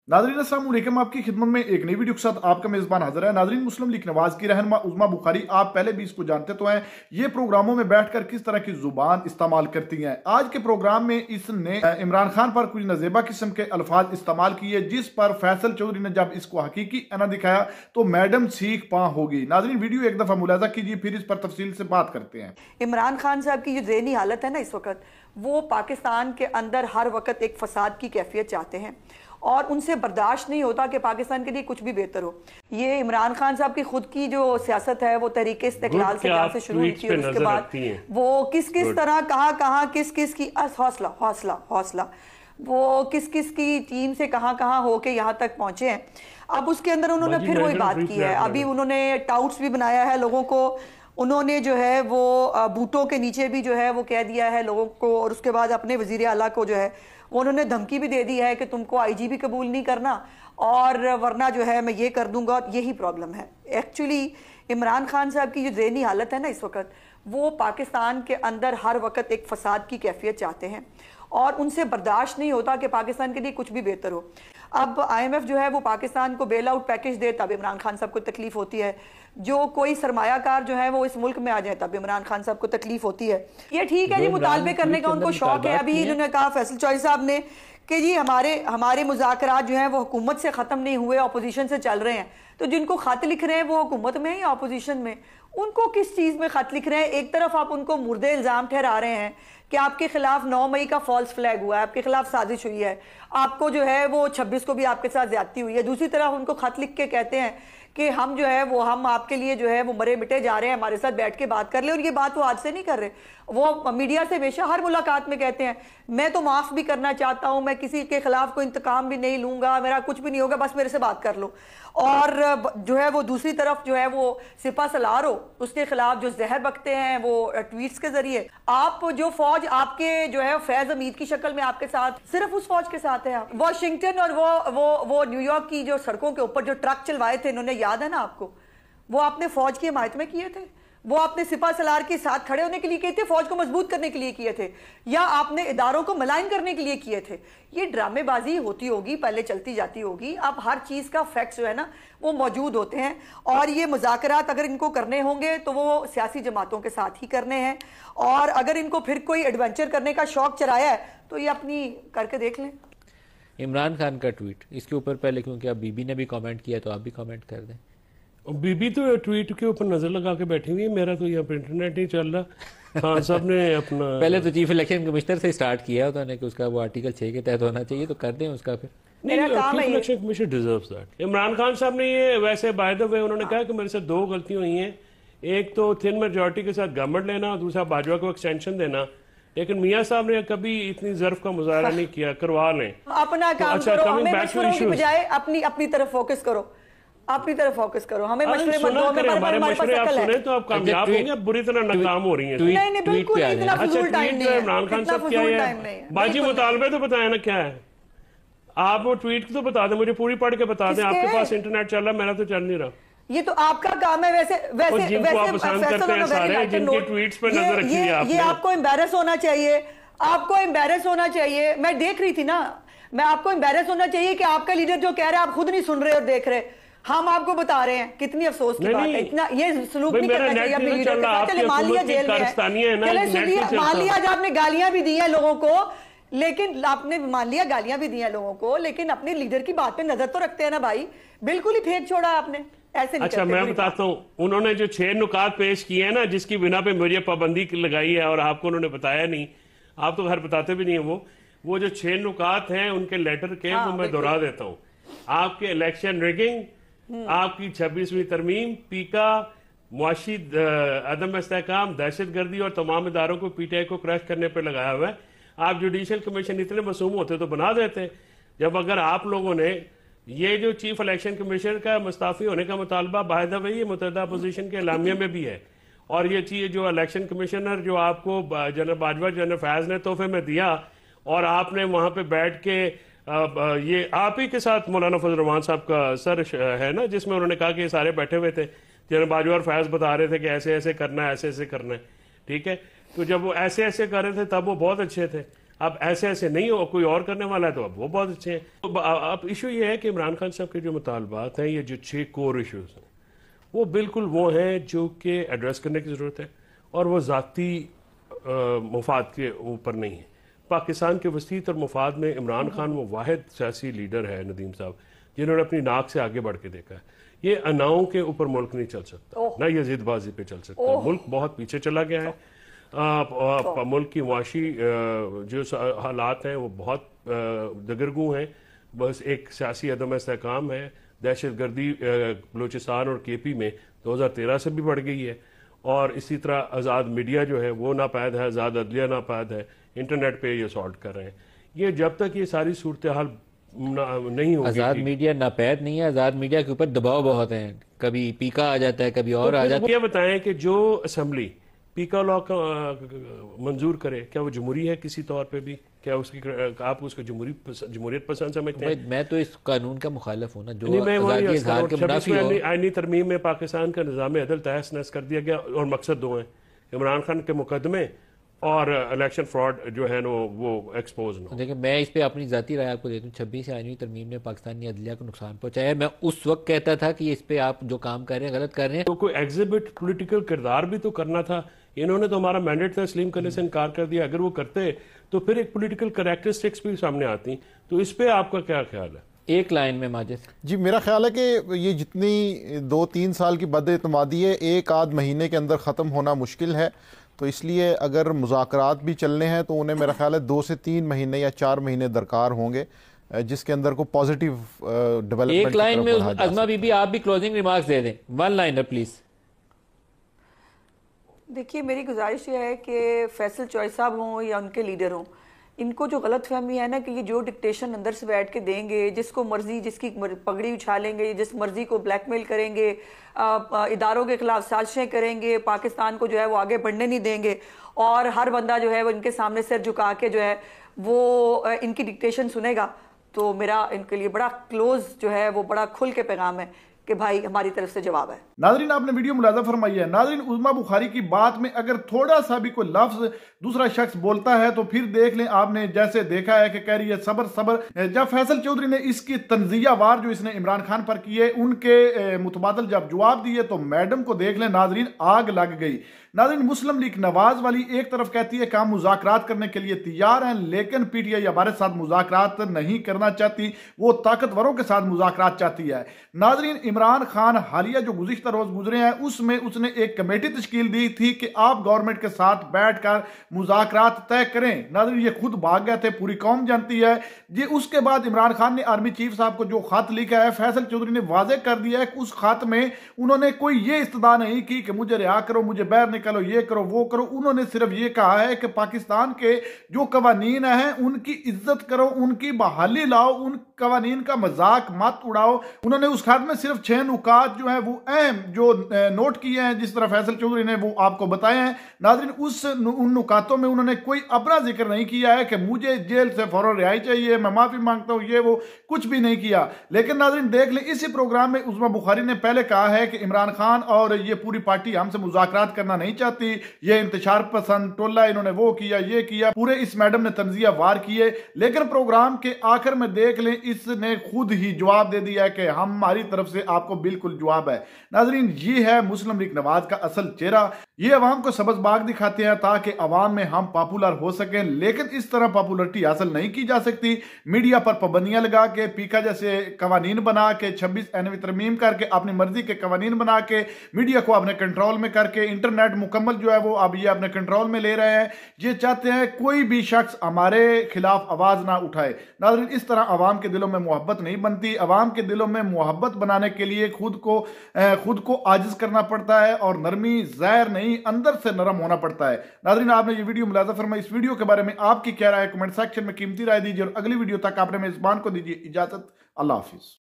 नाज़रीन अस्सलाम वालेकुम, आपकी खिदमत में एक नई वीडियो के साथ आपका मेज़बान हाजिर है। नाज़रीन, मुस्लिम लीग नवाज की रहनुमा उज़्मा बुखारी, आप पहले भी इसको जानते तो हैं, ये प्रोग्रामों में बैठकर किस तरह की जुबान इस्तेमाल करती हैं। आज के प्रोग्राम में इसने इमरान खान पर कुछ नजेबा किस्म के अल्फाज इस्तेमाल किए, जिस पर फैसल चौधरी ने जब इसको हकीकी अना दिखाया तो मैडम सीख पा होगी। नाज़रीन, वीडियो एक दफा मुलाजा कीजिए, फिर इस पर तफसील से बात करते हैं। इमरान खान साहब की जो ज़हनी हालत है ना इस वक्त, वो पाकिस्तान के अंदर हर वक्त एक फसाद की कैफियत चाहते हैं और उनसे बर्दाश्त नहीं होता कि पाकिस्तान के लिए कुछ भी बेहतर हो। ये इमरान खान साहब की खुद की जो सियासत है वो तहरीक इस्तिकलाल से जहाँ से शुरू हुई थी, उसके बाद वो किस किस तरह कहाँ किस किस की हौसला हौसला हौसला वो किस किस की टीम से कहाँ होके यहाँ तक पहुंचे हैं। अब उसके अंदर उन्होंने फिर वही बात की है। अभी उन्होंने टाउट्स भी बनाया है लोगों को, उन्होंने जो है वो बूटों के नीचे भी जो है वो कह दिया है लोगों को, और उसके बाद अपने वजीर आला को जो है उन्होंने धमकी भी दे दी है कि तुमको आईजी भी कबूल नहीं करना और वरना जो है मैं ये कर दूंगा। यही प्रॉब्लम है एक्चुअली। इमरान खान साहब की जो ज़हनी हालत है ना इस वक्त, वो पाकिस्तान के अंदर हर वक्त एक फसाद की कैफियत चाहते हैं और उनसे बर्दाश्त नहीं होता कि पाकिस्तान के लिए कुछ भी बेहतर हो। अब IMF जो है वो पाकिस्तान को बेल आउट पैकेज दे तब इमरान खान साहब को तकलीफ होती है, जो कोई सरमायाकार जो है वो इस मुल्क में आ जाए तब इमरान खान साहब को तकलीफ होती है। ये ठीक है जी, मुतालबे करने का उनको शौक है। अभी इन्होंने कहा फैसल चौधरी साहब ने कि जी हमारे मुज़ाकरात जो हैं वो हुकूमत से ख़त्म नहीं हुए, अपोजिशन से चल रहे हैं। तो जिनको खत लिख रहे हैं वो हुकूमत में या अपोजिशन में, उनको किस चीज़ में खत लिख रहे हैं? एक तरफ आप उनको मुर्दे इल्ज़ाम ठहरा रहे हैं कि आपके खिलाफ 9 मई का फॉल्स फ्लैग हुआ है, आपके खिलाफ साजिश हुई है, आपको जो है वो 26 को भी आपके साथ ज्यादती हुई है। दूसरी तरफ उनको खत लिख के कहते हैं कि हम जो है वो हम आपके लिए जो है वो मरे मिटे जा रहे हैं, हमारे साथ बैठ के बात कर ले। और ये बात वो आज से नहीं कर रहे, वो मीडिया से हमेशा हर मुलाकात में कहते हैं मैं तो माफ़ भी करना चाहता हूं, मैं किसी के खिलाफ कोई इंतकाम भी नहीं लूंगा, मेरा कुछ भी नहीं होगा, बस मेरे से बात कर लो। और जो है वो दूसरी तरफ जो है वो सिपा सलार हो, उसके खिलाफ जो जहर बकते हैं वो ट्वीट्स के जरिए। आप जो फौज आपके जो है फैज हमीद की शक्ल में आपके साथ, सिर्फ उस फौज के साथ है। आप वाशिंगटन और वो न्यूयॉर्क की जो सड़कों के ऊपर जो ट्रक चलवाए थे इन्होंने, याद है ना आपको, वो आपने फौज की हिमायत में किए थे, वो आपने सिपा सलार के साथ खड़े होने के लिए किए थे, फौज को मजबूत करने के लिए किए थे, या आपने इदारों को मलाइन करने के लिए किए थे। ये ड्रामेबाजी होती होगी, पहले चलती जाती होगी। अब हर चीज का फैक्ट्स जो है ना वो मौजूद होते हैं और ये मुज़ाकरात अगर इनको करने होंगे तो वो सियासी जमातों के साथ ही करने हैं, और अगर इनको फिर कोई एडवेंचर करने का शौक चराया है तो ये अपनी करके देख लें। इमरान खान का ट्वीट इसके ऊपर पहले, क्योंकि अब बीबी ने भी कमेंट किया तो आप भी कमेंट कर दें। बीबी तो ट्वीट के ऊपर नजर लगा के बैठी हुई है, मेरा तो यहाँ पे इंटरनेट नहीं चल रहा। खान साहब ने अपना पहले तो चीफ इलेक्शन कमिश्नर से स्टार्ट किया उन्होंने कि उसका वो आर्टिकल 6 के तहत होना चाहिए, तो कर दें उसका फिर। Election commission deserves that. Imran Khan साहब ने ये वैसे बाय द वे उन्होंने कहा कि मेरे से 2 गलतियां हुई हैं, एक तो थिन मेजोरिटी के साथ गवर्नमेंट लेना, दूसरा बाजवा को एक्सटेंशन देना। लेकिन मियां साहब ने कभी इतनी ज़र्फ का मुजाहरा नहीं किया, करवा लें अपना काम करो, हमें मशवरों की बजाय अपनी तरफ फोकस करो, अपनी तरफ फोकस करो, हमें मशवरे मत दो। हमारे मशवरे आप सुने तो आप कामयाब होंगे, बुरी तरह नाकाम हो रही हैं। नहीं बिल्कुल नहीं, इतना फजूल टाइम नहीं है। इमरान खान साहब क्या है बाजी मुतालबे तो बताया ना क्या है, आप वो ट्वीट तो बता दें मुझे, पूरी पढ़ के बता दें। आपके पास इंटरनेट चल रहा है, मेरा तो चल नहीं रहा। ये तो आपका काम है। वैसे आप पसंद करते हैं सारे जिनके ट्वीट्स पे नजर रखी है आपने। ये आपको एम्बैरस होना चाहिए, आपको एम्बैरस होना चाहिए। मैं देख रही थी ना, मैं आपको एम्बैरस होना चाहिए कि आपका लीडर जो कह रहा है आप खुद नहीं सुन रहे और देख रहे, हम आपको बता रहे हैं। कितनी अफसोस की बात है, इतना ये सलूक नहीं करना चाहिए अपने लीडर के साथ। चले मान लिया जेल में है, चले सुनिए, मान लिया आज आपने गालियां भी दी हैं लोगों को, लेकिन आपने मान लिया गालियां भी दी हैं लोगों को, लेकिन अपने लीडर की बात पे नजर तो रखते हैं ना भाई। बिल्कुल ही फेंक छोड़ा आपने, ऐसे नहीं। अच्छा मैं बताता हूँ, उन्होंने जो 6 नुकात पेश किए हैं ना, जिसकी बिना पे मुझे पाबंदी लगाई है और आपको उन्होंने बताया नहीं, आप तो घर बताते भी नहीं है। वो जो 6 नुकात हैं उनके लेटर के, वो मैं दोहरा देता हूँ। आपके इलेक्शन रिगिंग, आपकी 26वीं तरमीम, पीका, मुआशी अदम इस्तेहकाम, दहशतगर्दी और तमाम इदारों को PTI को क्रैश करने पर लगाया हुआ है। आप जुडिशल कमीशन इतने मासूम होते तो बना देते। जब अगर आप लोगों ने ये जो चीफ इलेक्शन कमीशनर का मुस्ताफी होने का मुतालबा बाय द वे ये मुतहदा अपोजिशन के एलामिया में भी है, और ये चीज जो इलेक्शन कमिश्नर जो आपको जनरल बाजवा जनरल फैज ने तोहफे में दिया, और आपने वहां पे बैठ के ये आप ही के साथ मौलाना फजल रहमान साहब का सर है ना, जिसमें उन्होंने कहा कि ये सारे बैठे हुए थे, जनरल बाजवा और फैज बता रहे थे कि ऐसे ऐसे करना है, ऐसे ऐसे करना है, ठीक है। तो जब वो ऐसे ऐसे कर रहे थे तब वो बहुत अच्छे थे। अब ऐसे ऐसे नहीं हो, कोई और करने वाला है तो अब वो बहुत अच्छे हैं। तो अब इशू ये है कि इमरान खान साहब के जो मुतालबात हैं, ये जो 6 कोर इशूज़ हैं, वो बिल्कुल वो हैं जो कि एड्रेस करने की ज़रूरत है, और वो ज़ाती मुफाद के ऊपर नहीं है। पाकिस्तान के वसीत और मुफाद में इमरान खान वो वाहिद सियासी लीडर है, नदीम साहब, जिन्होंने अपनी नाक से आगे बढ़ के देखा है। ये अनाओं के ऊपर मुल्क नहीं चल सकता, ना ये जिदबाजी पे चल सकता। मुल्क बहुत पीछे चला गया है। मुल्क की मुआशी जो हालात हैं वो बहुत दगरगू हैं। बस एक सियासी अदम इस्तेहकाम है। दहशत गर्दी बलूचिस्तान और KP में 2013 से भी बढ़ गई है, और इसी तरह आज़ाद मीडिया जो है वो नापैद है, आज़ाद अदलिया नापैद है, इंटरनेट पे ये सॉल्ट कर रहे हैं। ये जब तक ये सारी सूरत हाल नहीं होगी। आज़ाद मीडिया नापैद नहीं है, आज़ाद मीडिया के ऊपर दबाव बहुत है, कभी पीका आ जाता है, कभी और आ जाता है। ये बताएं कि जो असम्बली पीका लॉ का मंजूर करे, क्या वो जमहूरी है किसी तौर पे भी? क्या उसकी आप उसको जमहूरियत पसंद समझते हैं? मैं तो इस कानून का मुखालिफ हूँ ना, जो आज़ादी इज़हार के मुनाफी हो। आईनी तरमीम में पाकिस्तान का निज़ाम अदल तहस नहस कर दिया गया, और मकसद दो हैं, इमरान खान के मुकदमे और इलेक्शन फ्रॉड जो है वो एक्सपोज ना। देखिए, मैं इस पे अपनी जाती राय आपको देता हूँ। 26 आईनी तरमीम ने पाकिस्तानी अदलिया को नुकसान पहुंचाया। मैं उस वक्त कहता था कि इस पे आप जो काम कर रहे हैं गलत कर रहे हैं। तो कोई एग्जिबिट पॉलिटिकल किरदार भी तो करना था। इन्होंने तो हमारा मैंडेट तस्लीम करने से इनकार कर दिया। अगर वो करते तो फिर एक पॉलिटिकल कैरेक्टरिस्टिक्स भी सामने आती। तो इस पे आपका क्या ख्याल है? एक लाइन में माजिद जी, मेरा ख्याल है कि ये जितनी 2-3 साल की बदएतमादी है, एक आध महीने के अंदर ख़त्म होना मुश्किल है। तो इसलिए अगर मुज़ाकरात भी चलने हैं तो उन्हें मेरा ख्याल है 2 से 3 महीने या 4 महीने दरकार होंगे, जिसके अंदर को पॉजिटिव डेवलपमेंट। एक लाइन में अज़मा बीबी आप भी क्लोजिंग रिमार्क्स दे दें, 1 लाइनर प्लीज। देखिए, मेरी गुजारिश ये है कि फैसल चॉइस साहब हों या उनके लीडर हों, इनको जो गलत फहमी है ना कि ये जो डिक्टेशन अंदर से बैठ के देंगे, जिसको मर्जी जिसकी पगड़ी उछालेंगे, जिस मर्जी को ब्लैकमेल करेंगे, इदारों के खिलाफ साजिशें करेंगे, पाकिस्तान को जो है वो आगे बढ़ने नहीं देंगे, और हर बंदा जो है वो इनके सामने सिर झुका के जो है वो इनकी डिक्टेशन सुनेगा। तो मेरा इनके लिए बड़ा क्लोज जो है वो बड़ा खुल के पैगाम है कि भाई हमारी तरफ से जवाब है। नाजरीन, आपने वीडियो मुलाजा फरमाई है। नाजरीन, उज़्मा बुखारी की बात में अगर थोड़ा सा भी कोई लफ्ज दूसरा शख्स बोलता है तो फिर देख लें, आपने जैसे देखा है कि कह रही है सबर सबर। जब फैसल चौधरी ने इसकी तंजिया वार जो इसने इमरान खान पर किए उनके मुतबादल जब जवाब दिए तो मैडम को देख लें नाजरीन, आग लग गई। नाज़रीन, मुस्लिम लीग नवाज वाली एक तरफ कहती है कि हम मुज़ाकरात करने के लिए तैयार हैं, लेकिन PTI हमारे साथ मुज़ाकरात नहीं करना चाहती, वो ताकतवरों के साथ मुज़ाकरात चाहती है। नाज़रीन, इमरान खान हालिया जो गुज़िश्ता रोज गुजरे हैं उसमें उसने एक कमेटी तश्कील दी थी कि आप गवर्नमेंट के साथ बैठकर मुज़ाकरात तय करें। नाज़रीन, ये खुद भाग गए थे, पूरी कौम जानती है। ये उसके बाद इमरान खान ने आर्मी चीफ साहब को जो खत लिखा है, फैसल चौधरी ने वाज़े कर दिया है कि उस खत में उन्होंने कोई ये इस्तदा नहीं की कि मुझे रिहा करो, मुझे बाहर निकालो, ये करो वो करो। उन्होंने सिर्फ ये कहा है कि पाकिस्तान के जो कवानीन हैं उनकी इज्जत करो, उनकी बहाली लाओ, उन कवानीन का मजाक मत उड़ाओ। उन्होंने उस खत में सिर्फ 6 नुकात जो है वो अहम जो नोट किए हैं, जिस तरह फैसल चौधरी ने वो आपको बताए हैं। नाज़रीन, उन नुकातों में उन्होंने कोई अपना जिक्र नहीं किया है कि मुझे जेल से फौरन रिहाई चाहिए, मैं माफी मांगता हूं, ये वो कुछ भी नहीं किया। लेकिन नाज़रीन देख लें, इसी प्रोग्राम में उज़्मा बुखारी ने पहले कहा है कि इमरान खान और ये पूरी पार्टी हमसे मुज़ाकरात करना नहीं चाहती, ये इंतशार पसंद टोला, इन्होंने वो किया ये किया, पूरे इस मैडम ने तंजिया वार किए। लेकिन प्रोग्राम के आखिर में देख लें, इसने खुद ही जवाब दे दिया है कि हमारी तरफ से आपको बिल्कुल जवाब है। नाज़रीन, ये है मुस्लिम लीग नवाज का असल चेहरा। ये अवाम को सबज बाग दिखाते हैं ताकि अवाम में हम पॉपुलर हो सकें, लेकिन इस तरह पॉपुलरिटी हासिल नहीं की जा सकती। मीडिया पर पाबंदियां लगा के, पीका जैसे कवानीन बना के, 26 तरमीम करके, अपनी मर्जी के कवानीन बना के, मीडिया को अपने कंट्रोल में करके, इंटरनेट मुकम्मल जो है वो अब ये अपने कंट्रोल में ले रहे हैं। ये चाहते हैं कोई भी शख्स हमारे खिलाफ आवाज ना उठाए। नाज़रीन, इस तरह अवाम के दिलों में मोहब्बत नहीं बनती। अवाम के दिलों में मोहब्बत बनाने के लिए खुद को आजिज करना पड़ता है, और नरमी ज़ाहिर नहीं अंदर से नरम होना पड़ता है। नाज़रीन, आपने ये वीडियो मुलाज़ा फरमाई। इस वीडियो के बारे में आपकी क्या राय है? कमेंट सेक्शन में कीमती राय दीजिए, और अगली वीडियो तक आपने मेजबान को दीजिए इजाजत। अल्लाह हाफिज।